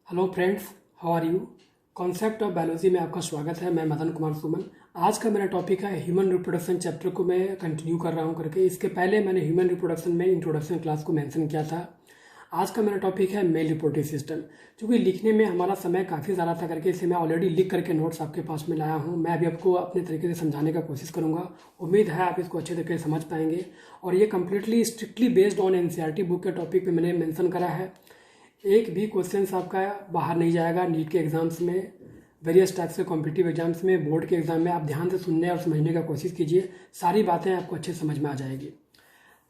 Hello friends, how are you. Concept of biology में आपका स्वागत है। मैं मदन कुमार सुमन। आज का मेरा टॉपिक है ह्यूमन रिप्रोडक्शन चैप्टर को मैं कंटिन्यू कर रहा हूं करके। इसके पहले मैंने ह्यूमन रिप्रोडक्शन में इंट्रोडक्शन क्लास को मेंशन किया था। आज का मेरा टॉपिक है मेल रिप्रोडक्टिव सिस्टम। क्योंकि लिखने में हमारा समय काफ़ी ज़्यादा था करके इसे मैं ऑलरेडी लिख करके नोट्स आपके पास में लाया हूँ। मैं अभी आपको अपने तरीके से समझाने का कोशिश करूँगा। उम्मीद है आप इसको अच्छे तरीके से समझ पाएंगे। और ये completely strictly based on NCERT book के टॉपिक पे मैंने मेंशन करा है। एक भी क्वेश्चंस आपका बाहर नहीं जाएगा। नीट के एग्जाम्स में, वेरियस टाइप्स के कॉम्पिटिटिव एग्जाम्स में, बोर्ड के एग्जाम में आप ध्यान से सुनने और समझने का कोशिश कीजिए। सारी बातें आपको अच्छे समझ में आ जाएगी।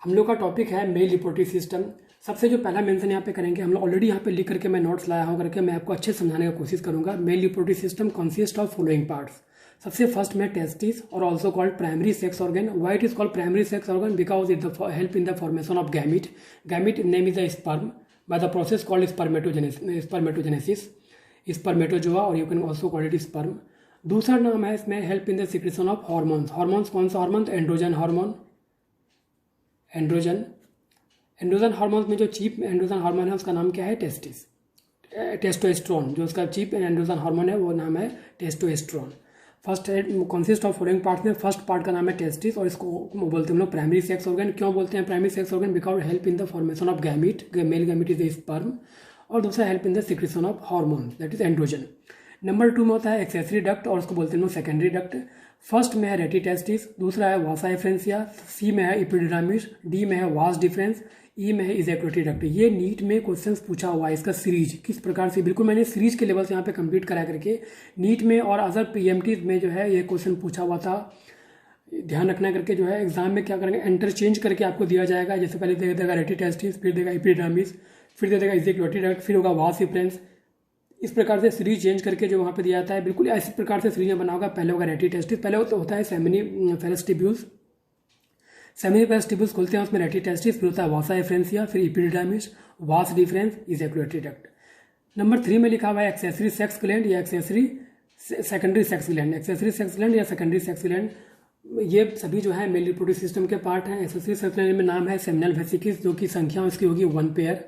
हम लोग का टॉपिक है मेल रिप्रोडक्टिव सिस्टम। सबसे जो पहला मेंशन यहाँ पे करेंगे, हम लोग ऑलरेडी यहाँ पे लिख करके मैं नोट्स लाया हूँ करके मैं आपको अच्छे समझाने का कोशिश करूँगा। Male reproductive system consist of following parts. सबसे फर्स्ट में टेस्टिस और also called primary sex organ. Why it is called primary sex organ? Because it help in the formation of gamete. Gamete name is the sperm by the process called spermatogenesis, spermatozoa, और you can also call it sperm। दूसरा नाम है इसमें help in the secretion of hormones. Hormones कौन सा hormone? Androgen hormone. Androgen hormones में जो chief androgen hormone है उसका नाम क्या है? टेस्टोस्टेरोन। जो उसका चीफ एंड्रोजन हार्मोन है वो नाम है testosterone. First consist of following part में फर्स्ट पार्ट का नाम है टेस्टिस और इसको बोलते हैं हम लोग प्राइमरी सेक्स ऑर्गन। क्यों बोलते हैं primary sex organ? Because help in the formation of gamete, male gamete is the sperm. और दूसरा help in the secretion of hormone, that is androgen. Number 2 में होता है एक्सेसरी डक्ट और उसको बोलते हैं हम लोग सेकेंडरी डक्ट। फर्स्ट में है रेटिटेस्टिस, दूसरा है वासा एफ्रेंसिया, सी में है एपिडिडामिस, डी में है वास डिफरेंस, ई में है इजैकुलेटरी डक्ट। ये नीट में क्वेश्चंस पूछा हुआ है। इसका सीरीज किस प्रकार से, बिल्कुल मैंने सीरीज के लेवल से यहाँ पे कंप्लीट करा करके नीट में और अदर पीएमटी में जो है ये क्वेश्चन पूछा हुआ था। ध्यान रखना करके जो है एग्जाम में क्या करेंगे, इंटरचेंज करके आपको दिया जाएगा। जैसे पहले दे देगा रेटिटेस्टिस, फिर देगा एपिडिडामिस, फिर दे देगा इजैकुलेटरी डक्ट, फिर होगा वास डिफरेंस। इस प्रकार से सीरीज चेंज करके जो वहाँ पे दिया जाता है, बिल्कुल इसी प्रकार से सीरीज में बना होगा। पहले होगा रेटिटेस्टिस, पहले होता है सेमिनिफेरस ट्यूब्यूल्स। सेमिनिफेरस ट्यूब्यूल्स खोलते हैं, उसमें रेटिटेस्टिस, फिर होता है वासा एफ्रेंसिया, फिर epididymis, vas deferens, ejaculatory duct. Number 3 में लिखा हुआ है एक्सेसरी सेक्स ग्लैंड या secondary sex gland. Accessory sex gland या सेकेंडरी सेक्स ग्लैंड, ये सभी जो है मेल रिप्रोडक्टिव सिस्टम के पार्ट हैं। एक्सेसरी सेक्स ग्लैंड में नाम है सेमिनल वेसिकल्स, जो कि संख्या उसकी होगी 1 पेयर।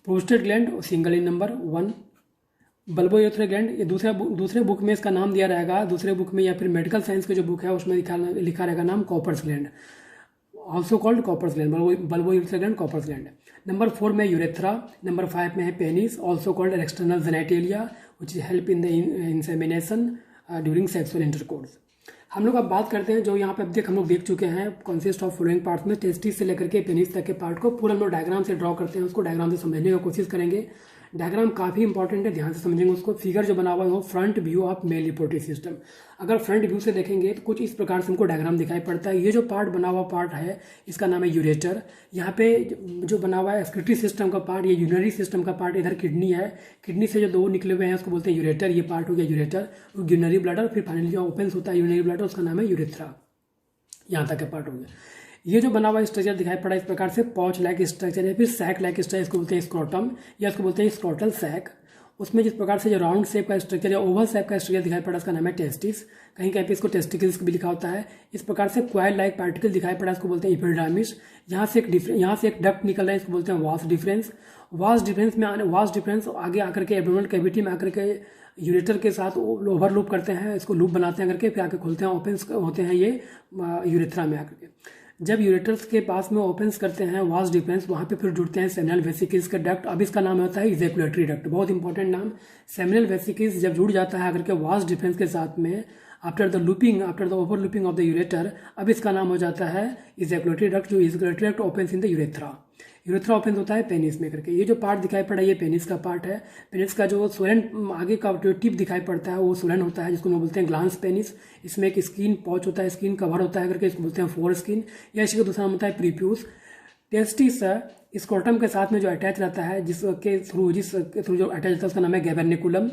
प्रोस्टेट ग्लैंड सिंगल इन नंबर 1। बल्बोयूरेथ्रल ग्लैंड, ये दूसरे बुक में इसका नाम दिया रहेगा, दूसरे बुक में या फिर मेडिकल साइंस के जो बुक है उसमें लिखा रहेगा नाम Cowper's gland, also called Cowper's gland, bulbourethral gland, Cowper's gland. Number 4 में यूरेथ्रा। नंबर 5 में है penis, also called external genitalia, which help in the insemination during sexual intercourse. हम लोग अब बात करते हैं जो यहाँ पे हम लोग देख चुके हैं कंसिस्ट ऑफ फॉलोइंग पार्ट्स में। टेस्टिस से लेकर के पेनिस तक के पार्ट को पूरा हम लोग डायग्राम से ड्रॉ करते हैं, उसको डायग्राम से समझने की कोशिश करेंगे। डायग्राम काफ़ी इंपॉर्टेंट है, ध्यान से समझेंगे उसको। फिगर जो बना हुआ है वो front view of male reproductive system. अगर फ्रंट व्यू से देखेंगे तो कुछ इस प्रकार से हमको डायग्राम दिखाई पड़ता है। ये जो पार्ट बना हुआ पार्ट है इसका नाम है यूरेटर। यहाँ पे जो बना हुआ है एक्सक्रीटरी सिस्टम का पार्ट, ये यूरिनरी सिस्टम का पार्ट, इधर किडनी है। किडनी से जो 2 निकले हुए हैं उसको बोलते हैं यूरेटर। ये पार्ट हो गया यूरेटर। यूरिनरी ब्लडर, फिर फाइनली जो ओपन होता है यूरिनरी ब्लडर, उसका नाम है यूरेथ्रा। यहाँ तक का पार्ट हो गया। ये जो बना हुआ स्ट्रक्चर दिखाई पड़ा इस प्रकार से पॉच लाइक स्ट्रक्चर है, फिर सैक लाइक स्ट्रक्चर, इसको बोलते हैं स्क्रोटम या इसको बोलते हैं स्क्रोटल सैक। उसमें जिस प्रकार से जो राउंड शेप का स्ट्रक्चर या ओवल शेप का स्ट्रक्चर दिखाई पड़ा इसका नाम है टेस्टिस। कहीं कहीं पे इसको टेस्टिकल्स भी लिखा होता है। इस प्रकार से क्वाइल लाइक पार्टिकल दिखाई पड़ा, इसको बोलते हैं एपिडिडामिस। यहाँ से एक डक्ट निकल रहा है, इसको बोलते हैं वास डिफरेंस। वास डिफरेंस आगे आकर के एब्डोमिनल कैविटी में आकर के यूरेटर के साथ ओवरलूप करते हैं, इसको लूप बनाते हैं करके, फिर आके खोलते हैं, ओपन होते हैं ये यूरेथ्रा में आकर के। जब यूरेटर्स के पास में ओपन्स करते हैं वास डिफरेंस, वहाँ पे फिर जुड़ते हैं सेमिनल वेसिकल्स का डक्ट। अब इसका नाम होता है इजैकुलेटरी डक्ट, बहुत इंपॉर्टेंट नाम। सेमिनल वेसिकल्स जब जुड़ जाता है अगर के वास डिफरेंस के साथ में after the over looping of the ureter, अब इसका नाम हो जाता है इजैकुलेटरी डक्ट। जो ejaculatory duct opens in the urethra open होता है पेनिस में करके। ये जो पार्ट दिखाई पड़ा ये पेनिस का पार्ट है। पेनिस का जो सोलन आगे का जो टिप दिखाई पड़ता है वो सोलन होता है, जिसको हम बोलते हैं ग्लांस पेनिस। इसमें एक स्किन पॉच होता है, स्किन कवर होता है करके, इसको बोलते हैं फोर स्किन, या इसी का दूसरा नाम होता है प्रीप्यूस। टेस्टिस स्क्रोटम के साथ में जो अटैच रहता है, जिसके थ्रू जो अटैच रहता है उसका नाम है गैबर्निकुलम।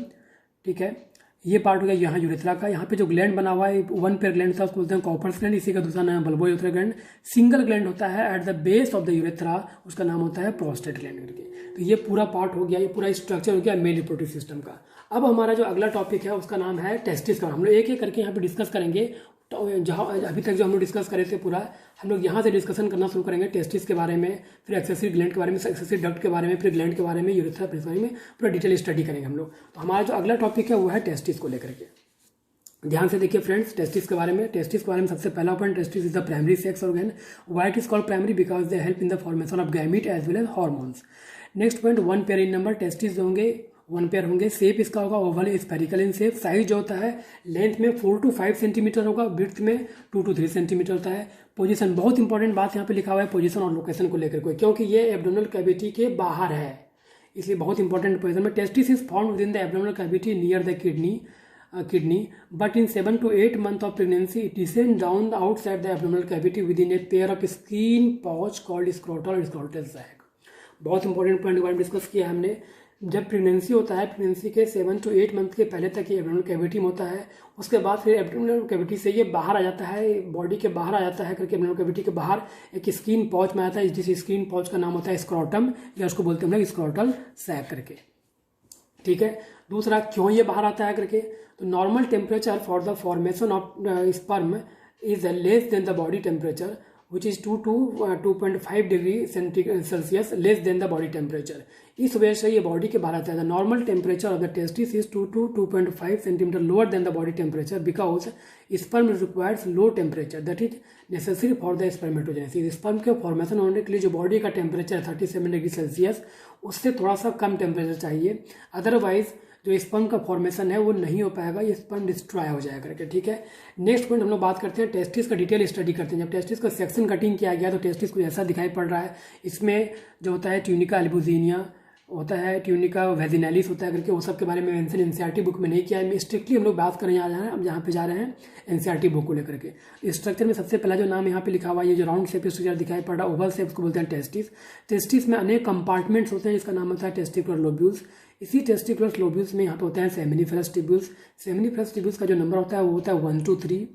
ठीक है, ये पार्ट हो गया यहाँ यूरेथ्रा का। यहाँ पे जो ग्लैंड बना हुआ है 1 पेयर ग्लैंड था, उसको बोलते हैं कॉपर्स ग्लैंड, इसी का दूसरा नाम है बल्बोयूरेथ्रल ग्लैंड। सिंगल ग्लैंड होता है at the base of the urethra, उसका नाम होता है प्रोस्टेट ग्लैंड करके। तो ये पूरा पार्ट हो गया, ये पूरा स्ट्रक्चर हो गया मेल रिप्रोडक्टिव सिस्टम का। अब हमारा जो अगला टॉपिक है उसका नाम है टेस्टिस का। हम लोग एक एक करके यहाँ पे डिस्कस करेंगे। जहाँ अभी तक जो हम लोग डिस्कस करे थे पूरा, हम लोग यहाँ से डिस्कशन करना शुरू करेंगे टेस्टिस के बारे में, फिर एक्सेसरी ग्लैंड के बारे में, एक्सेसरी डक्ट के बारे में, फिर ग्लैंड के बारे में, यूरेथ्रा के बारे में पूरा डिटेल स्टडी करेंगे हम लोग। तो हमारा जो अगला टॉपिक है वो है टेस्टिस को लेकर के। ध्यान से देखिए फ्रेंड्स, टेस्टिस के बारे में सबसे पहला point, testis is the primary sex organ. Why it is called primary? Because they help in the formation of gamete as well as hormones. Next point, one pair in number, testis होंगे 1 pair होंगे। Shape इसका होगा oval spherical in shape. Size जो होता है length में 4 to 5 centimetre होगा, width में 2 to 3 सेंटीमीटर होता है। पोजीशन, बहुत इंपॉर्टेंट बात यहाँ पे लिखा हुआ है पोजीशन और लोकेशन को लेकर के, क्योंकि ये एब्डोमिनल कैविटी के बाहर है, इसलिए बहुत इंपॉर्टेंट पोजीशन में। Testis is found with in the abdominal cavity near the kidney, but in 7 to 8 months of pregnancy it descends down outside the abdominal cavity within a pair of skin pouch called scrotal or scrotal sac। बहुत important point के बारे में discuss किया हमने। जब pregnancy होता है, pregnancy के 7 to 8 मंथ के पहले तक ये एब्डोमिनल कैविटी में होता है, उसके बाद फिर एब्डोमिनल कैविटी से ये बाहर आ जाता है, बॉडी के बाहर आ जाता है करके एब्डोमिनल कैविटी के बाहर एक स्किन पाउच में आता है, जिस स्किन पाउच का नाम होता है स्क्रोटम, या उसको बोलते हैं हम लोग स्क्रोटल सैक करके। ठीक है, दूसरा क्यों ये बाहर आता है करके, तो normal temperature for the formation of sperm is less than the body temperature which is 2 to 2.5 degree Celsius less than the body temperature. इस वजह से ये बॉडी के बाहर आता है। The normal temperature of the testis is 2 to 2.5 centimetre lower than the body temperature because sperm requires low temperature that is necessary for the spermatogenesis. Sperm के formation होने के लिए जो बॉडी का टेम्परेचर है 37 डिग्री सेल्सियस, उससे थोड़ा सा कम टेम्परेचर चाहिए, अदरवाइज जो स्पर्म का फॉर्मेशन है वो नहीं हो पाएगा, ये स्पर्म डिस्ट्रॉय हो जाएगा करके। ठीक है, नेक्स्ट पॉइंट हम लोग बात करते हैं टेस्टिस का डिटेल स्टडी करते हैं। जब टेस्टिस का सेक्शन कटिंग किया गया तो टेस्टिस को ऐसा दिखाई पड़ रहा है, इसमें जो होता है ट्यूनिका अल्बुजिनिया होता है, ट्यूनिका वेजिनैलिस होता है करके, वो सब के बारे में मेंशन एनसीईआरटी बुक में नहीं किया है। स्ट्रिक्टली हम लोग बात करें यहाँ पे जा रहे हैं एनसीईआरटी बुक को लेकर के। स्ट्रक्चर में सबसे पहला जो नाम यहाँ पे लिखा हुआ है, ये जो राउंड शेप स्ट्रक्चर दिखाई पड़ रहा है ओवल शेप, को बोलते हैं टेस्टिस। टेस्टिस में अनेक कंपार्टमेंट्स होते हैं जिसका नाम होता है टेस्टिकुलर लोब्यूल्स। इसी टेस्टिकुलर लोब्यूल्स में यहाँ पे होते हैं सेमिनिफेरस ट्यूब्यूल्स। सेमिनिफेरस ट्यूब्यूल्स का जो नंबर होता है वो होता है 1 to 3,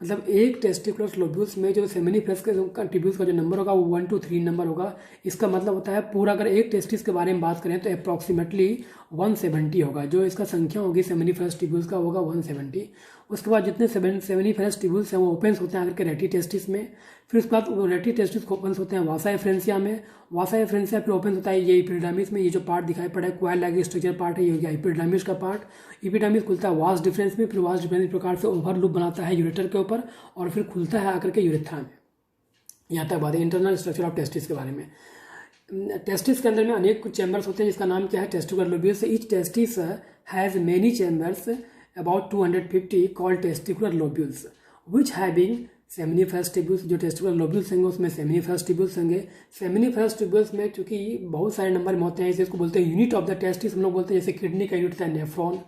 मतलब एक टेस्टिकुलर लोब्यूल्स में जो सेमिनिफेरस के ट्यूब्यूल्स का जो नंबर होगा वो 1 to 3 नंबर होगा। इसका मतलब होता है पूरा अगर एक टेस्टिस के बारे में बात करें तो अप्रॉक्सीमेटली 170 होगा, जो इसका संख्या होगी सेमिनिफेरस ट्यूब्यूल्स का होगा 170। उसके बाद जितने सेमिनिफेरस ट्यूब्यूल्स हैं वो ओपन्स होते हैं आकर के रेटी टेस्टिस में, फिर उसके बाद वो रेटी टेस्टिस ओपन्स होते हैं वासा एफ्रेंसिया में, वासा एफ्रेंसिया फिर ओपन्स होता है ये एपिडर्मिस में। ये जो पार्ट दिखाई पड़ा है क्वाइल लाइक स्ट्रक्चर पार्ट है, ये हो गया एपिडर्मिस का पार्ट। एपिडर्मिस खुलता है वास डिफरेंस में, फिर वास डिफरेंस इस प्रकार से ओवर लूप बनाता है यूरेटर के ऊपर और फिर खुलता है आकर के यूरेथ्रा में। यहाँ तक बात है इंटरनल स्ट्रक्चर ऑफ टेस्टिस के बारे में। टेस्टिस के अंदर में अनेक कुछ चैम्बर्स होते हैं जिसका नाम क्या है testicular lobules. Each testis has many chambers about 250 called testicular lobules which having seminiferous tubules. जो टेस्टिकुलर लोब्यूल्स होंगे उसमें सेमिनिफेरस ट्यूब्यूल्स होंगे। सेमिनिफेरस ट्यूब्यूल्स में चूंकि बहुत सारे नंबर में होते हैं, इसे इसको बोलते हैं यूनिट ऑफ द टेस्टिस। हम लोग बोलते हैं जैसे किडनी का यूनिट होता है नेफ्रॉन,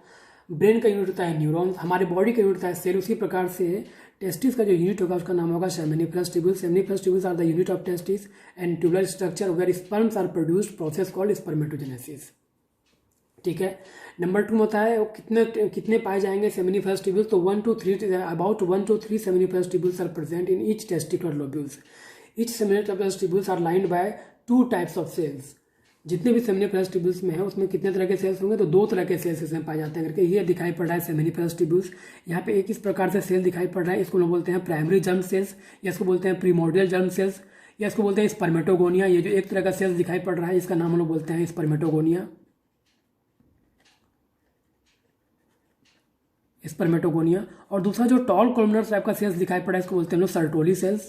ब्रेन का यूनिट होता है न्यूरॉन्स, हमारे बॉडी का यूनिट होता है सेल। उसी प्रकार से टेस्टिस का जो यूनिट होगा उसका नाम होगा seminiferous tubules. Seminiferous tubules are the unit of testis and tubular structure where sperms are produced, process called spermatogenesis. ठीक है, नंबर 2 में होता है कितने पाए जाएंगे सेमिनिफेरस ट्यूब्यूल्स, तो 1 to 3 about 1 to 3 seminiferous tubules are present in each testicular lobules. Each seminiferous tubules are lined by 2 types of cells. जितने भी सेमिनिफेरस ट्यूब्यूल्स में है उसमें कितने तरह के सेल्स होंगे, तो 2 तरह के सेल्स इसमें पाए जाते हैं करके। ये दिखाई पड़ रहा है सेमिनिफेरस ट्यूब्यूल्स। यहाँ पे एक इस प्रकार से सेल दिखाई पड़ रहा है, इसको लोग बोलते हैं प्राइमरी जर्म सेल्स, या इसको बोलते हैं प्रीमोर्डियल जर्म सेल्स, या इसको बोलते हैं स्पर्मेटोगोनिया। ये जो एक तरह का सेल्स दिखाई पड़ रहा है इसका नाम हम लोग बोलते हैं स्पर्मेटोगोनिया, स्पर्मेटोगोनिया। और दूसरा जो टॉल कॉलमनर टाइप का सेल्स दिखाई पड़ा है इसको बोलते हैं हम लोग सर्टोली सेल्स,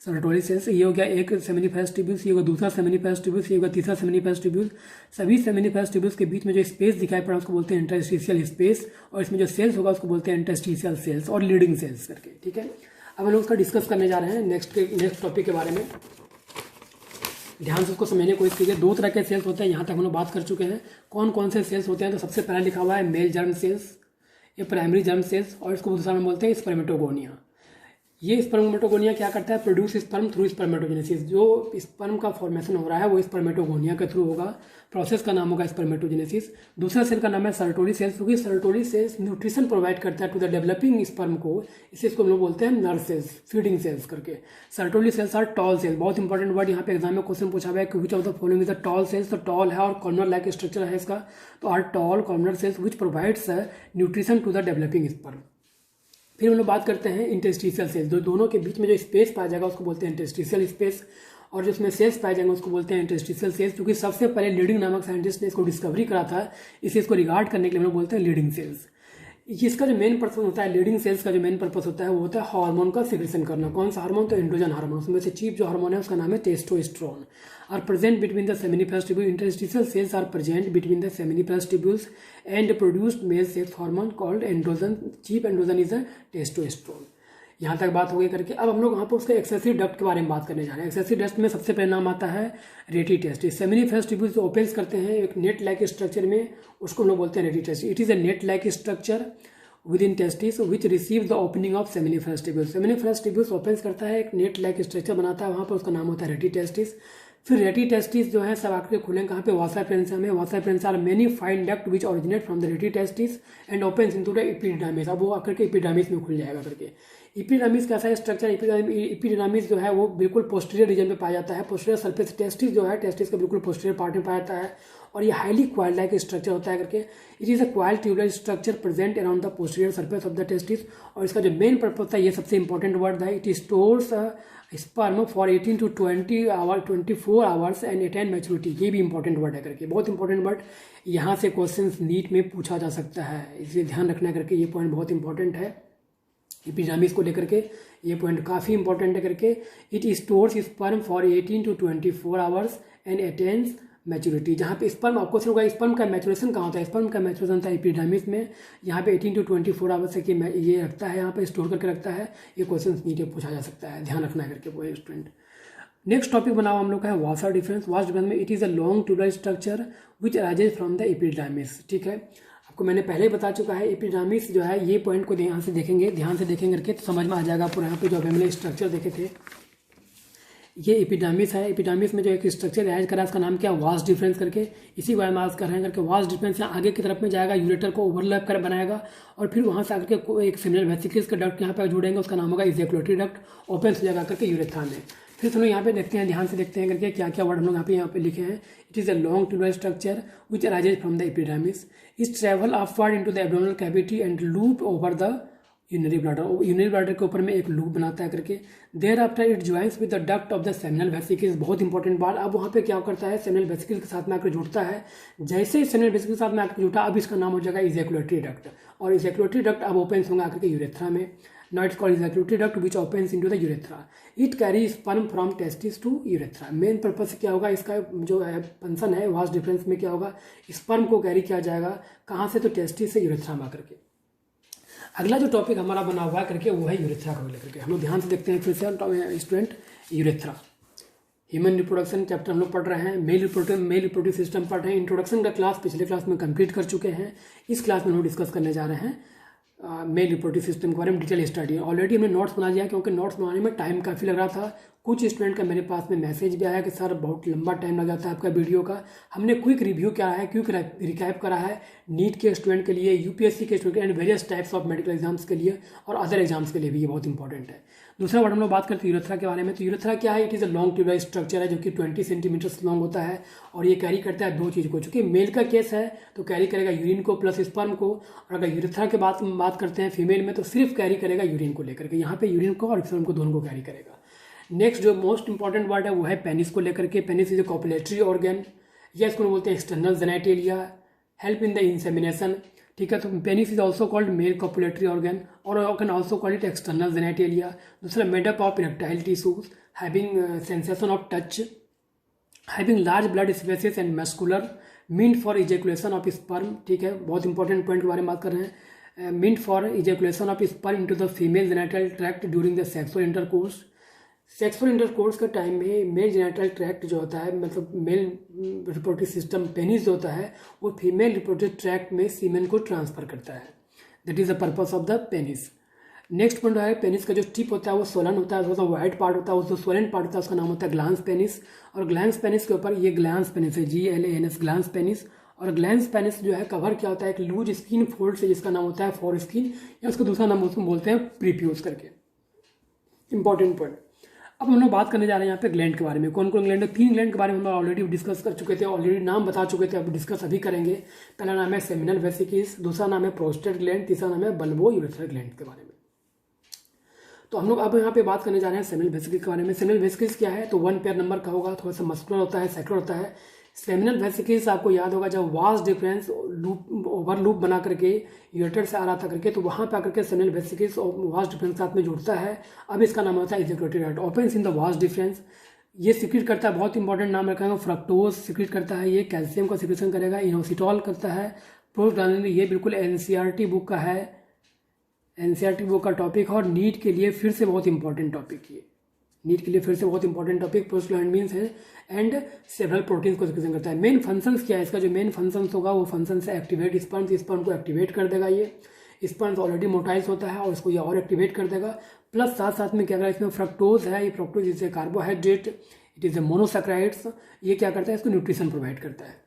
सर्टोली सेल्स। ये हो गया एक सेमिनिफेरस ट्यूब्यूल्स, ये होगा दूसरा सेमिनिफेरस ट्यूब्यूल्स, ये होगा तीसरा सेमिनिफेरस ट्यूब्यूल्स। सभी सेमिनिफेरस ट्यूब्यूल्स के बीच में जो स्पेस दिखाई पड़ा उसको बोलते हैं इंटरस्टिशियल स्पेस, और इसमें जो सेल्स होगा उसको बोलते हैं इंटरस्टिशियल सेल्स और लीडिंग सेल्स करके। ठीक है, अब हम लोग उसका डिस्कस करने जा रहे हैं नेक्स्ट टॉपिक के बारे में। ध्यान से उसको समझने की कोशिश कीजिए। 2 तरह के सेल्स होते हैं, यहाँ तक हम लोग बात कर चुके हैं। कौन कौन से सेल्स होते हैं, तो सबसे पहला लिखा हुआ है मेल जर्म सेल्स, ये प्राइमरी जर्म सेल्स, और इसको दूसरा में बोलते हैं स्पर्मेटोगोनिया। ये स्पर्मेटोगोनिया क्या करता है, प्रोड्यूस स्पर्म थ्रू स्पर्मेटोजेनेसिस। जो स्पर्म का फॉर्मेशन हो रहा है वो स्पर्मेटोगोनिया के थ्रू होगा, प्रोसेस का नाम होगा स्पर्मेटोजेनेसिस। दूसरा सेल का नाम है सर्टोली सेल्स, क्योंकि सर्टोली सेल्स न्यूट्रिशन प्रोवाइड करता है टू द डेवलपिंग स्पर्म को, इसको हम लोग बोलते हैं नर्व सेल्स, फीडिंग सेल्स करके। Sertoli cells are tall cell, बहुत इंपॉर्टेंट वर्ड यहाँ पे एग्जाम में क्वेश्चन पूछा हुआ है, which of the following is the tall cells. तो टॉल है और कॉर्नर लाइक स्ट्रक्चर है इसका, तो are tall corner cells which provides nutrition to the developing sperm. फिर हम लोग बात करते हैं इंटरस्टिशियल सेल्स, जो दोनों के बीच में जो स्पेस पाया जाएगा उसको बोलते हैं इंटरस्टिशियल स्पेस, और जो इसमें सेल्स पाए जाएंगे उसको बोलते हैं इंटरस्टिशियल सेल्स। क्योंकि सबसे पहले लीडिंग नामक साइंटिस्ट ने इसको डिस्कवरी करा था, इसलिए इसको रिगार्ड करने के लिए हम लोग बोलते हैं लीडिंग सेल्स। इसका जो मेन पर्पस होता है, लीडिंग सेल्स का जो मेन पर्पस होता है वो होता है हार्मोन का सिक्रेशन करना। कौन सा हार्मोन? तो एंड्रोजन हार्मोन। उसमें से चीफ जो हार्मोन है उसका नाम है testosterone. Are present between the seminiferous tubule, interstitial cells are present between the seminiferous tubules and produced male sex hormone called androgen. Chief androgen is the testosterone. यहाँ तक बात हो गई करके अब हम लोग वहाँ पर उसके एक्सेसिव डक्ट के बारे में बात करने जा रहे हैं। एक्सेसिव डक्ट में सबसे पहले नाम आता है रेटी टेस्टिस। सेमिनिफेरस ट्यूब्यूल जो ओपन्स करते हैं एक नेट लाइक स्ट्रक्चर में, उसको हम लोग बोलते हैं रेटी testis. It is a net like structure within testis which receives the opening of seminiferous tubules। seminiferous tubules opens करता है, एक नेट लाइक स्ट्रक्चर बनाता है, वहाँ पर उसका नाम होता है रेटी टेस्टिस। फिर रेटी टेस्टिस जो है सब आकर खुलेंगे कहाँ पे? वासा प्रेंसा में। वासा प्रेंसा are many fine duct which originate from the rete testis and opens into the epidermis. अब वो आकर के एपिडार्मिस में खुल जाएगा करके। एपिडार्मिस कैसा है स्ट्रक्चर? एपिडार्मिस जो है वो बिल्कुल पोस्टीरियर रीजन में पाया जाता है। पोस्टीरियर सरफेस टेस्टिस जो है टेस्टिस का बिल्कुल पोस्टीरियर पार्ट में पाया जाता है, और ये हाईली क्वाइल लाइक स्ट्रक्चर होता है करके। It is a coil tubular structure present around the posterior surface of the testis. और इसका जो मेन पर्पस है, ये सबसे इंपॉर्टेंट वर्ड है, it stores sperm for 18 to 24 hours and attain maturity. ये भी इंपॉर्टेंट वर्ड है करके, बहुत इंपॉर्टेंट वर्ड। यहाँ से क्वेश्चन नीट में पूछा जा सकता है, इसलिए ध्यान रखना करके, ये पॉइंट बहुत इंपॉर्टेंट है। एपिडार्मिस को लेकर के ये पॉइंट काफ़ी इंपॉर्टेंट है करके। It stores sperm for 18 to 24 hours and attains maturity. जहाँ पे स्पर्म आपको सिर्फ होगा, स्पर्म का मैच्योरेशन कहाँ होता है? स्पर्म का मैच्योरेशन होता है एपिडार्मिस में। यहाँ पे 18 to 24 आवर्स से कि ये रखता है, यहाँ पे स्टोर करके रखता है। ये क्वेश्चन नीचे पूछा जा सकता है, ध्यान रखना करके वो स्टूडेंट। नेक्स्ट टॉपिक बनाओ हम लोग का है वासा डिफरेंस। वासा डिफरेंस में it is a long tubular structure which arises from the epidermis. ठीक है, आपको मैंने पहले ही बता चुका है। एपिडार्मिस जो है, ये पॉइंट को ध्यान से देखेंगे करके तो समझ में आ जाएगा पूरा। यहाँ पे जो हमने स्ट्रक्चर देखे थे, ये एपिडार्मिस है। एपिडार्मिस में जो एक स्ट्रक्चर अरेंज करा है, उसका नाम क्या है? वास डिफरेंस करके। इसी बारे में आज कर रहे हैं करके। वास डिफरेंस से आगे की तरफ में जाएगा, यूरेटर को ओवरलैप कर बनाएगा, और फिर वहाँ से आकर के एक सिमिलर वेसिकल्स का डक्ट यहाँ पर जुड़ेंगे, उसका नाम होगा इजैकुलेटरी डक्ट। ओपन हो जाएगा करके यूरेथ्रा में। फिर हम लोग यहाँ पे देखते हैं, ध्यान से देखते हैं करके क्या क्या वर्ड हम लोग यहाँ पे लिखे हैं। It is a long tubular structure which arises from the epidermis. Is travel upward into the abdominal cavity and loop over the urinary bladder. Urinary bladder के ऊपर में एक लूप बनाता है करके। Thereafter it joins with the duct of the seminal vesicles. बहुत important बात। अब वहाँ पे क्या करता है? सेमिनल वेसिकल के साथ में आकर जुड़ता है। जैसे ही सेमिनल वेसिकल के साथ में आकर जुटा, अब इसका नाम हो जाएगा इजैकुलेटरी डक्ट, और इजैकुलेटरी डक्ट अब ओपन होगा आकर के यूरेथ्रा में। Now it's called ejaculatory duct which opens into the urethra. It carry sperm from testis to urethra. Main purpose क्या होगा इसका? जो फंक्शन है वास डिफरेंस में क्या होगा? स्पर्म को कैरी किया जाएगा कहाँ से? तो टेस्टिस से यूरेथ्रा में आकर के। अगला जो टॉपिक हमारा बना हुआ है करके वो है यूरेथ्रा को लेकर के। हम लोग ध्यान से देखते हैं फिर से student. Urethra, human reproduction chapter हम लोग पढ़ रहे हैं। मेल रिप्रोडक्टिव सिस्टम पढ़ रहे हैं। इंट्रोडक्शन का क्लास पिछले क्लास में कंप्लीट कर चुके हैं। इस क्लास में हम लोग डिस्कस करने जा रहे हैं मेल रिप्रोडक्टिव सिस्टम के बारे में डिटेल स्टडी। ऑलरेडी हमने नोट्स बना लिया, क्योंकि नोट्स बनाने में टाइम काफ़ी लग रहा था। कुछ स्टूडेंट का मेरे पास में मैसेज भी आया कि सर बहुत लंबा टाइम लग जाता है आपका वीडियो का। हमने क्विक रिव्यू क्या है, क्विक रिकैप करा है नीट के स्टूडेंट के लिए, यूपीएससी के student and various types of medical exams के लिए और अदर एग्जाम्स के लिए भी ये बहुत इंपॉर्टेंट है। दूसरा वर्ड हम लोग बात करते हैं यूरेथ्रा के बारे में। तो यूरेथ्रा क्या है? It is a long tubular structure है जो कि 20 सेंटीमीटर्स लॉन्ग होता है, और ये कैरी करता है दो चीज़ को। चूँकि मेल का केस है तो कैरी करेगा यूरिन को प्लस स्पर्म को, और अगर यूरेथ्रा के बात करते हैं फीमेल में तो सिर्फ कैरी करेगा यूरिन को लेकर के। यहाँ पे यूरिन को और स्पर्म को दोनों को कैरी करेगा। नेक्स्ट जो मोस्ट इंपॉर्टेंट वर्ड है वो है पेनिस को लेकर के। Penis is a copulatory organ, या इसको बोलते हैं external genitalia, help in the insemination. ठीक है, तो penis is also called male copulatory organ, और can also call it external genitalia. दूसरा made up of erectile tissues having sensation of touch, having large blood spaces and muscular, meant for ejaculation of sperm. ठीक है, बहुत important point के बारे में बात कर रहे हैं। Meant for ejaculation of sperm into the female genital tract during the sexual intercourse. Sexual intercourse के टाइम में मेल जेनिटल ट्रैक्ट जो होता है, मतलब मेल रिप्रोडक्टिव सिस्टम पेनिस जो होता है, वो फीमेल रिप्रोडक्टिव ट्रैक्ट में सीमेन को ट्रांसफर करता है। That is the purpose of the penis. Next point है पेनिस का जो टिप होता है वो सोलन होता है, वो वाइट पार्ट होता है, वो जो सोलन पार्ट होता है उसका नाम होता है ग्लांस पेनिस। और ग्लांस पेनिस के ऊपर ये ग्लांस पेनिस है, GLANS ग्लांस पेनिस। और ग्लांस पेनिस जो है कवर क्या होता है? एक लूज स्किन फोल्ड से, जिसका नाम होता है फोर स्किन, या उसका दूसरा नाम उसको बोलते हैं प्रीप्यूस करके। Important point. अब हम लोग बात करने जा रहे हैं यहाँ पे ग्लैंड के बारे में। कौन कौन ग्लैंड है? 3 ग्लैंड के बारे में हम लोग ऑलरेडी डिस्कस कर चुके थे, ऑलरेडी नाम बता चुके थे, अब डिस्कस अभी करेंगे। पहला नाम है सेमिनल वेसिकल्स, दूसरा नाम है प्रोस्टेट ग्लैंड, तीसरा नाम है बल्बो यूरेथ्रल ग्लैंड के बारे में। तो हम लोग अब यहाँ पे बात करने जा रहे हैं सेमिनल वेसिकल्स के बारे में। सेमिनल वेसिकल्स क्या है, तो 1 पेयर नंबर का होगा, थोड़ा सा मस्कुलर होता है, सेक्युलर होता है। सेमिनल वेसिकल्स आपको याद होगा जब vast difference loop over loop बना करके यूरेटर से आ रहा था करके, तो वहाँ पे आकर के सेमिनल वेसिकल्स और वास्ट डिफरेंस साथ में जुड़ता है। अब इसका नाम होता है ejaculatory duct, opens in the vas deferens. ये सिक्रेट करता है, बहुत इंपॉर्टेंट नाम रखा है, फ्रक्टोज सिक्रेट करता है, ये कैल्शियम का सिक्रेशन करेगा, इनोसिटॉल करता है, प्रोस्टाग्लैंडिन। ये बिल्कुल एनसीईआरटी बुक का है, एनसीईआरटी बुक का टॉपिक, और नीट के लिए फिर से बहुत इंपॉर्टेंट टॉपिक ये, नीट के लिए फिर से बहुत इंपॉर्टेंट टॉपिक प्रोस्टाग्लैंडिन्स है एंड सेवरल प्रोटीन्स को सिक्रेशन करता है। मेन फंक्शंस क्या है इसका, जो मेन फंक्शंस होगा वो फंक्शन से एक्टिवेट स्पर्म को एक्टिवेट कर देगा। ये स्पर्म ऑलरेडी मोटाइज होता है और इसको ये और एक्टिवेट कर देगा। प्लस साथ साथ में क्या करेगा, इसमें फ्रक्टोज है, ये fructose is a carbohydrate, it is a monosaccharides. ये क्या करता है, इसको न्यूट्रिशन प्रोवाइड करता है।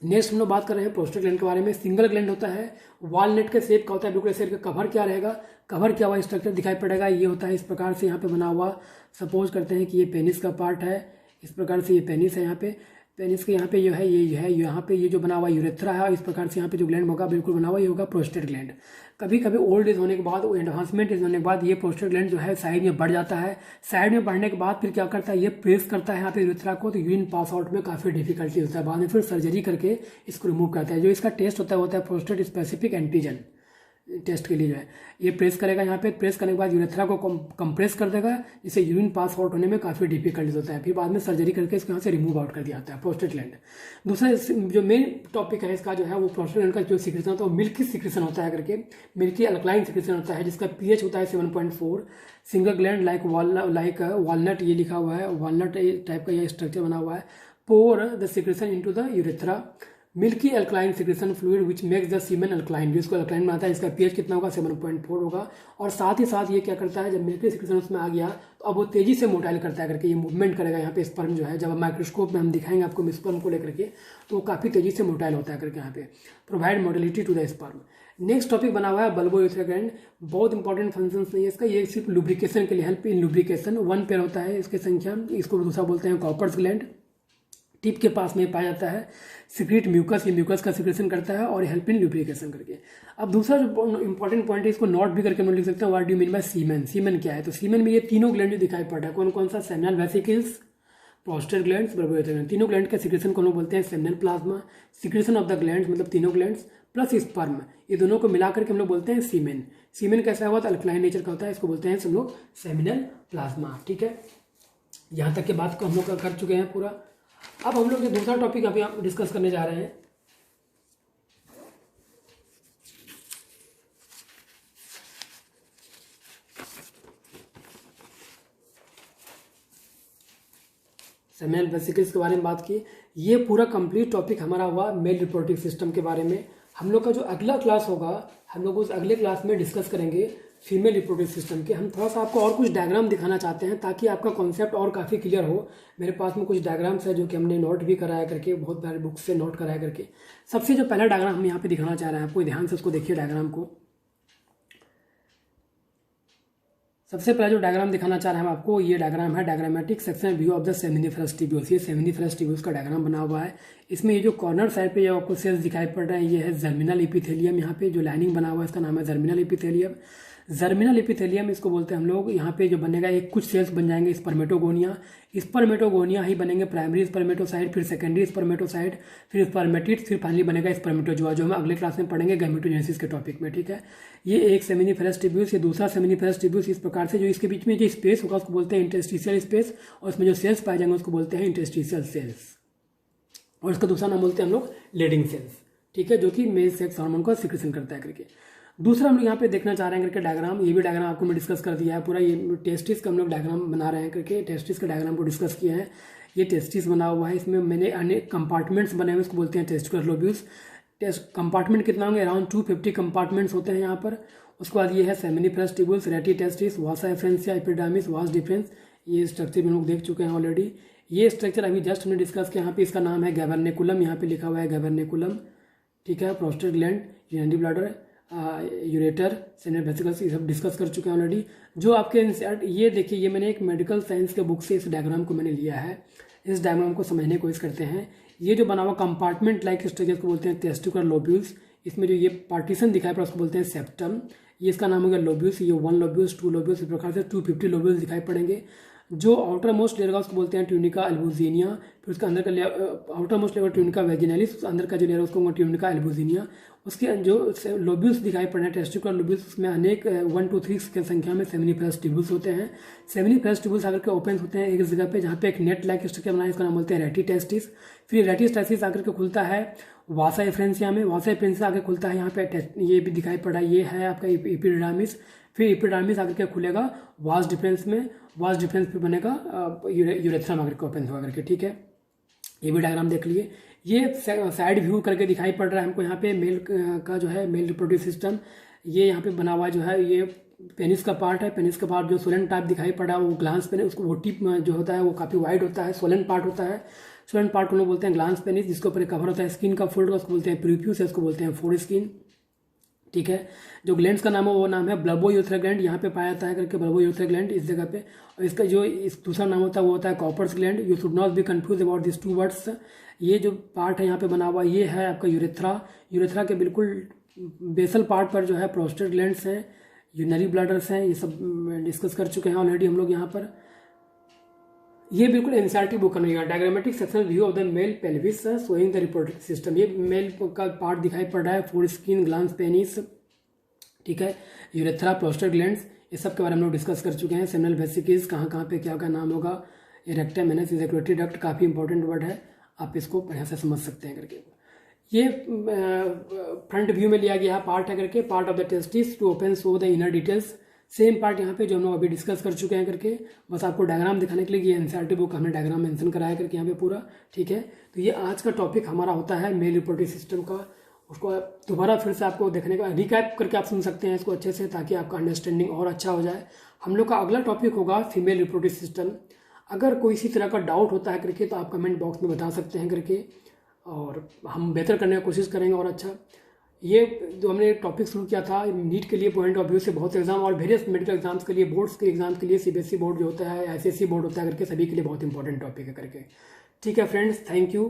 नेक्स्ट हम लोग बात कर रहे हैं प्रोस्टेट के बारे में। सिंगल ग्लैंड होता है, वॉलनट के शेप का होता है, बिल्कुल शेप का। कवर क्या रहेगा, कवर क्या हुआ स्ट्रक्चर दिखाई पड़ेगा, ये होता है इस प्रकार से यहाँ पे बना हुआ। सपोज करते हैं कि ये पेनिस का पार्ट है, इस प्रकार से ये पेनिस है, यहाँ पे पेनिस के यहाँ पे जो है ये है, यहाँ पे ये जो बना हुआ यूरेथ्रा है, इस प्रकार से यहाँ पे जो ग्लैंड होगा बिल्कुल बना हुआ, ये होगा प्रोस्टेट ग्लैंड। कभी कभी ओल्ड एज होने के बाद, एडवांसमेंट एज होने के बाद ये प्रोस्टेट ग्लैंड जो है साइड में बढ़ जाता है। साइड में बढ़ने के बाद फिर क्या करता है, ये प्रेस करता है यहाँ पे यूरेथ्रा को, तो यूरिन पास आउट में काफ़ी डिफिकल्टी होता है। बाद में फिर सर्जरी करके इसको रिमूव करता है। जो इसका टेस्ट होता है प्रोस्टेट स्पेसिफिक एंटीजन टेस्ट के लिए जो है ये प्रेस करेगा। यहाँ पे प्रेस करने के बाद यूरेथ्रा को कंप्रेस कर देगा, जिससे यूरिन पास आउट होने में काफ़ी डिफिकल्टीज होता है। फिर बाद में सर्जरी करके इसको यहाँ से रिमूव आउट कर दिया जाता है प्रोस्टेट ग्लैंड। दूसरा जो मेन टॉपिक है इसका जो है वो प्रोस्टेट ग्लैंड का जो सिक्रेशन होता है वो मिल्की सिक्रेशन होता है करके, मिल्की अल्कलाइन सिक्रेशन होता है, जिसका pH होता है 7.4। सिंगल ग्लैंड लाइक वॉलनट, ये लिखा हुआ है, वॉलनट टाइप का ये स्ट्रक्चर बना हुआ है। Pour the secretion into the urethra, milky alkaline secretion fluid which makes the semen alkaline, जिसको अल्कलाइन बनाता है। इसका pH कितना होगा, 7.4 होगा। और साथ ही साथ ये क्या करता है, जब मिल्की सिक्रेशन उसमें आ गया तो अब वो तेजी से मोटाइल करता है करके, ये मूवमेंट करेगा यहाँ पे स्पर्म जो है। जब माइक्रोस्कोप में हम दिखाएंगे आपको स्पर्म को लेकर के, तो वो काफ़ी तेजी से मोटाइल होता है करके यहाँ पे, provide motility to the sperm. Next topic बना हुआ है बल्बो यूरेथ्रा ग्लैंड। बहुत इंपॉर्टेंट फंक्शन नहीं है इसका, ये सिर्फ लुब्रिकेशन के लिए, हेल्प इन लुब्रिकेशन। 1 पेयर होता है इसकी संख्या, इसको दूसरा बोलते हैं कॉपर्स ग्लैंड। टिप के पास में पाया जाता है। सिक्रेट म्यूकस, ये म्यूकस का सिक्रेशन करता है और हेल्प इन ल्यूब्रिकेशन करके। अब दूसरा जो इंपॉर्टेंट पॉइंट है, इसको नोट भी करके हम लोग लिख सकते हैं, व्हाट डू मीन बाय सीमेन। सीमेन क्या है, तो सीमेन में ये तीनों ग्लैंड दिखाई पड़ रहा है। कौन कौन सा, seminal vesicles, prostate glands, bulbo urethra gland. तीनों ग्लैंड के सिक्रेशन को हम लोग बोलते हैं seminal plasma. Secretion of the glands मतलब तीनों ग्लैंड्स प्लस स्पर्म, ये दोनों को मिलाकर के हम लोग बोलते हैं सीमेन। सीमेन कैसा हुआ, तो अल्कलाइन नेचर का होता है, इसको बोलते हैं हम लोग सेमिनल प्लाज्मा। ठीक है, यहाँ तक के बात को हम लोग कर चुके हैं पूरा। अब हम लोग जो दूसरा टॉपिक अभी आप डिस्कस करने जा रहे हैं, सेमिनल वेसिकल्स के बारे में बात की। ये पूरा कंप्लीट टॉपिक हमारा हुआ मेल रिप्रोडक्टिव सिस्टम के बारे में। हम लोग का जो अगला क्लास होगा, हम लोग उस अगले क्लास में डिस्कस करेंगे फीमेल रिप्रोडक्टिव सिस्टम के। हम थोड़ा सा आपको और कुछ डायग्राम दिखाना चाहते हैं ताकि आपका कॉन्सेप्ट और काफ़ी क्लियर हो। मेरे पास में कुछ डायग्राम्स है जो कि हमने नोट भी कराया करके, बहुत सारे बुक से नोट कराया करके। सबसे जो पहला डायग्राम हम यहाँ पे दिखाना चाह रहे हैं आपको, ध्यान से उसको देखिए डायग्राम को। सबसे पहला जो डायग्राम दिखाना चाह रहे हैं हम आपको, ये डायग्राम है diagrammatic section view of the seminiferous tubules. ये सेमिनिफरस ट्यूब्यूल्स का डायग्राम बना हुआ है। इसमें ये जो कॉर्नर साइड पे जो आपको सेल्स दिखाई पड़ रहे हैं, ये है जर्मिनल एपिथेलियम। यहाँ पे जो लाइनिंग बना हुआ है इसका नाम है जर्मिनल एपिथेलियम। जर्मिनल एपिथेलियम इसको बोलते हैं हम लोग। यहाँ पे जो बनेगा एक कुछ सेल्स बन जाएंगे स्पर्मेटोगोनिया। स्पर्मेटोगोनिया ही बनेंगे प्राइमरी स्पर्मेटोसाइट, फिर सेकेंडरी स्पर्मेटोसाइट, फिर स्पर्मेटिड, फिर फाइनली बनेगा स्पर्मेटोजोआ, जो हम अगले क्लास में पढ़ेंगे गैमेटोजेनेसिस के टॉपिक में। ठीक है, ये एक सेमिनिफेरस ट्यूब्यूल्स, ये दूसरा सेमिनिफेरस ट्यूब्यूल्स। इस प्रकार से जो इसके बीच में जो स्पेस होगा उसको बोलते हैं इंटरस्टिशियल स्पेस, और इसमें जो सेल्स पाए जाएंगे उसको बोलते हैं इंटरस्टिशियल सेल्स, और इसका दूसरा नाम बोलते हैं हम लोग लेडिंग सेल्स। ठीक है, जो कि मेल सेक्स हार्मोन का सिक्रेशन करता है करके। दूसरा हम लोग यहाँ पे देखना चाह रहे हैं करके डायग्राम, ये भी डायग्राम आपको मैं डिस्कस कर दिया है पूरा। ये टेस्टिस का हम लोग डायग्राम बना रहे हैं करके, टेस्टिस के डायग्राम को डिस्कस किया है। ये टेस्टिस बना हुआ है, इसमें मैंने अनेक कंपार्टमेंट्स बने हुए, इसको बोलते हैं टेस्टिकुलर लोब्यूल्स। कंपार्टमेंट कितना होंगे, अराउंड 250 कंपार्टमेंट्स होते हैं यहाँ पर। उसके बाद ये है सेमिनिफेरस ट्यूब्यूल्स, रेटी टेस्टिस, वासा एफ्रेंसिया, एपिडर्मिस, वास डिफरेंस। ये स्ट्रक्चर हम लोग देख चुके हैं ऑलरेडी। ये स्ट्रक्चर अभी जस्ट हमने डिस्कस किया। यहाँ पे इसका नाम है गैवर्नेकुलम, यहाँ पे लिखा हुआ है गैवर्नेकुलम। ठीक है, prostate gland, urinary bladder, ureter, seminal vesicles, ये सब डिस्कस कर चुके हैं ऑलरेडी। जो आपके ये देखिए, ये मैंने एक मेडिकल साइंस के बुक से इस डायग्राम को मैंने लिया है। इस डायग्राम को समझने की कोशिश करते हैं। ये जो बना हुआ कंपार्टमेंट लाइक स्ट्रक्चर को बोलते हैं टेस्टिकुलर लोब्यूल्स। इसमें जो ये पार्टीशन दिखाई पड़ा उसको बोलते हैं सेप्टम। ये इसका नाम हो गया लोब्यूल्स, ये 1 लोब्यूल्स, 2 लोब्यूल्स, इस प्रकार से 250 लोब्यूल्स दिखाई पड़ेंगे। जो आउटर मोस्ट लेयर का उसको बोलते हैं ट्यूनिका एल्बुजिनिया, फिर उसका अंदर का layer outer most layer tunica vaginalis, अंदर का जो लेयर उसको ट्यूनिका एल्बुजिनिया। उसके जो लोब्यूल्स दिखाई पड़ रहे हैं टेस्टिकुलर लोब्यूल्स, उसमें अनेक 1 to 3 की संख्या में सेमिनिफरस ट्यूब्यूल्स होते हैं। सेमिनिफरस ट्यूब्यूल्स आकर के ओपन होते हैं एक जगह पे, जहाँ पे एक नेट लाइक स्ट्रक्चर बना है, इसका नाम बोलते हैं रेटी टेस्टिस। फिर रेटी टेस्टिस आकर के खुलता है वासा एफ्रेंसिया में, वासा एफ्रेंसिया आगे खुलता है यहाँ पे, ये भी दिखाई पड़ रहा है, ये है आपका एपिडर्मिस। फिर एपिडर्मिस आकर के खुलेगा वास डिफरेंस में, वास डिफरेंस पे बनेगा यूरेथ्रम आकर के ओपन होगा करके, ठीक है। ये भी डायग्राम देख लिए। ये साइड व्यू करके दिखाई पड़ रहा है हमको यहाँ पे मेल का जो है मेल रिप्रोडक्टिव सिस्टम, ये यहाँ पे बना हुआ जो है, ये पेनिस का पार्ट है। पेनिस का पार्ट जो सोलन टाइप दिखाई पड़ रहा है वो ग्लांस पेनिस, उसको वो टिप जो होता है वो काफ़ी वाइड होता है, सोलन पार्ट होता है। सोलन पार्ट को लोग बोलते हैं ग्लांस पेनिस, जिसके ऊपर कवर होता है स्किन का फोल्ड, उसको बोलते हैं प्रीप्यूस, इसको बोलते हैं फोर स्किन, ठीक है। जो ग्लैंड्स का नाम है वो नाम है ब्लबोयूरेथ्रा ग्लैंड, यहाँ पे पाया जाता है करके ब्लबोयूरेथ्रा ग्लैंड इस जगह पे। और इसका जो इस दूसरा नाम होता है वो होता है Cowper's gland. You should not be confuse about this 2 words. ये जो पार्ट है यहाँ पे बना हुआ, ये है आपका यूरेथ्रा। यूरेथ्रा के बिल्कुल बेसल पार्ट पर जो है प्रोस्टेट ग्लैंड्स हैं, यूरिनरी ब्लैडर्स हैं, ये सब डिस्कस कर चुके हैं ऑलरेडी हम लोग यहाँ पर। ये बिल्कुल एनसीईआरटी बुक का diagrammatic sectional view of the male pelvis showing the reproductive system. ये मेल का पार्ट दिखाई पड़ रहा है, फोर स्किन, ग्लांस पेनिस, ठीक है, यूरेथ्रा, प्रोस्टेट ग्लैंड्स, ये सब के बारे में हम लोग डिस्कस कर चुके हैं। सेमिनल वेसिकल्स कहाँ कहाँ पे क्या क्या नाम होगा, इरेक्टम एनस इजैकुलेटरी डक्ट, काफ़ी इंपॉर्टेंट वर्ड है, आप इसको बढ़िया से समझ सकते हैं करके। ये फ्रंट व्यू में लिया गया पार्ट है करके, part of the testis to open show the inner details. Same part यहाँ पे जो हम लोग अभी डिस्कस कर चुके हैं करके, बस आपको डायग्राम दिखाने के लिए ये एनसीईआरटी बुक हमने डायग्राम मेंशन कराया करके यहाँ पे पूरा, ठीक है। तो ये आज का टॉपिक हमारा होता है मेल रिप्रोडक्टिव सिस्टम का। उसको दोबारा फिर से आपको देखने का रिकैप करके आप सुन सकते हैं इसको अच्छे से, ताकि आपका अंडरस्टैंडिंग और अच्छा हो जाए। हम लोग का अगला टॉपिक होगा फीमेल रिप्रोडक्टिव सिस्टम। अगर कोई इसी तरह का डाउट होता है करके तो आप कमेंट बॉक्स में बता सकते हैं करके, और हम बेहतर करने की कोशिश करेंगे और अच्छा। ये जो हमने टॉपिक शुरू किया था नीट के लिए पॉइंट ऑफ व्यू से, बहुत एग्जाम और वेरियस मेडिकल एग्जाम्स के लिए, बोर्ड्स के एग्जाम के लिए, सीबीएसई बोर्ड जो होता है, आईसीएसई बोर्ड होता है करके, सभी के लिए बहुत इंपॉर्टेंट टॉपिक है करके, ठीक है फ्रेंड्स। Thank you.